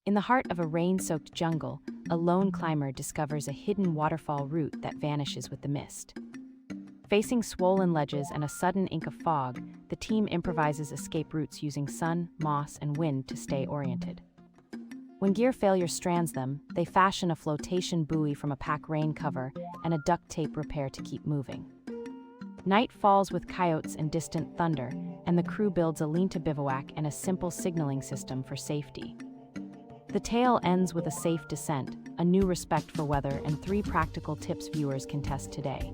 In the heart of a rain-soaked jungle, a lone climber discovers a hidden waterfall route that vanishes with the mist. Facing swollen ledges and a sudden ink of fog, the team improvises escape routes using sun, moss, and wind to stay oriented. When gear failure strands them, they fashion a flotation buoy from a pack rain cover and a duct tape repair to keep moving. Night falls with coyotes and distant thunder, and the crew builds a lean-to bivouac and a simple signaling system for safety. The tale ends with a safe descent, a new respect for weather, and 3 practical tips viewers can test today.